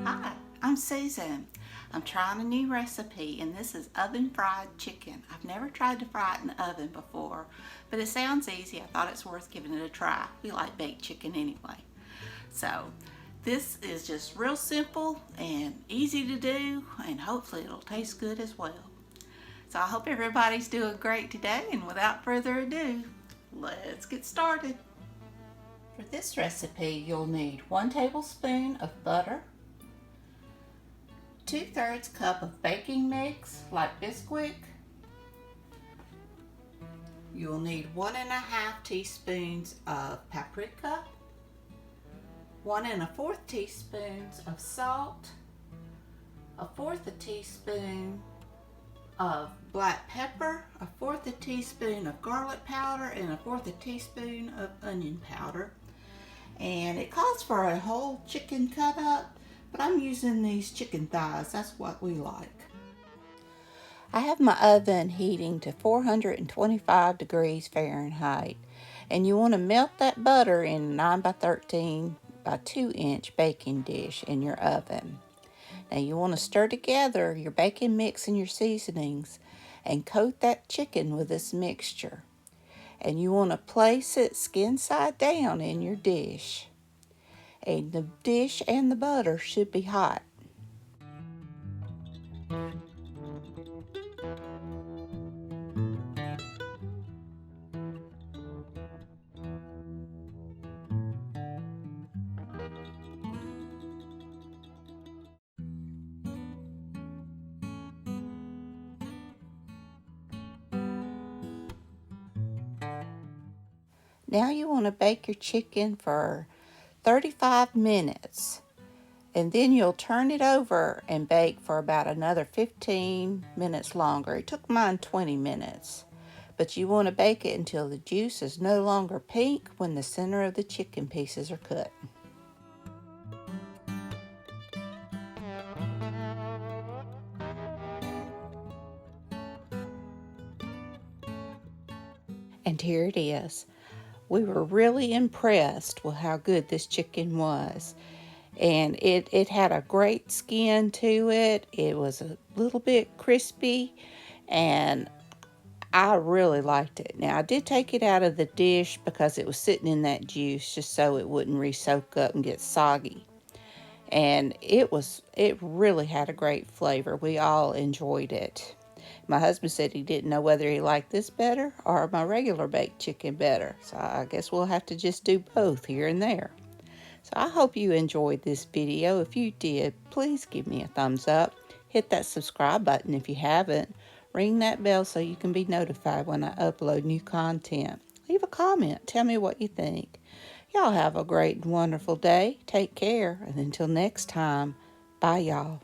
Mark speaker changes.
Speaker 1: Hi, I'm Susan. I'm trying a new recipe and this is oven fried chicken. I've never tried to fry it in the oven before, but it sounds easy. I thought it's worth giving it a try. We like baked chicken anyway. So this is just real simple and easy to do, and hopefully it'll taste good as well. So I hope everybody's doing great today, and without further ado, let's get started. For this recipe, you'll need 1 tablespoon of butter, 2/3 cup of baking mix like Bisquick. You'll need 1½ teaspoons of paprika, 1 1/4 teaspoons of salt, 1/4 teaspoon of black pepper, 1/4 teaspoon of garlic powder, and 1/4 teaspoon of onion powder. And it calls for a whole chicken cut up, but I'm using these chicken thighs. That's what we like. I have my oven heating to 425 degrees Fahrenheit, and you want to melt that butter in a 9 by 13 by 2 inch baking dish in your oven. Now you want to stir together your baking mix and your seasonings and coat that chicken with this mixture. And you want to place it skin side down in your dish. And the dish and the butter should be hot. Now you want to bake your chicken for 35 minutes. And then you'll turn it over and bake for about another 15 minutes longer. It took mine 20 minutes. But you want to bake it until the juice is no longer pink when the center of the chicken pieces are cut. And here it is. We were really impressed with how good this chicken was. And it had a great skin to it. It was a little bit crispy, and I really liked it. Now, I did take it out of the dish because it was sitting in that juice just so it wouldn't re-soak up and get soggy. And it really had a great flavor. We all enjoyed it. My husband said he didn't know whether he liked this better or my regular baked chicken better. So I guess we'll have to just do both here and there. So I hope you enjoyed this video. If you did, please give me a thumbs up. Hit that subscribe button if you haven't. Ring that bell so you can be notified when I upload new content. Leave a comment. Tell me what you think. Y'all have a great and wonderful day. Take care. And until next time, bye y'all.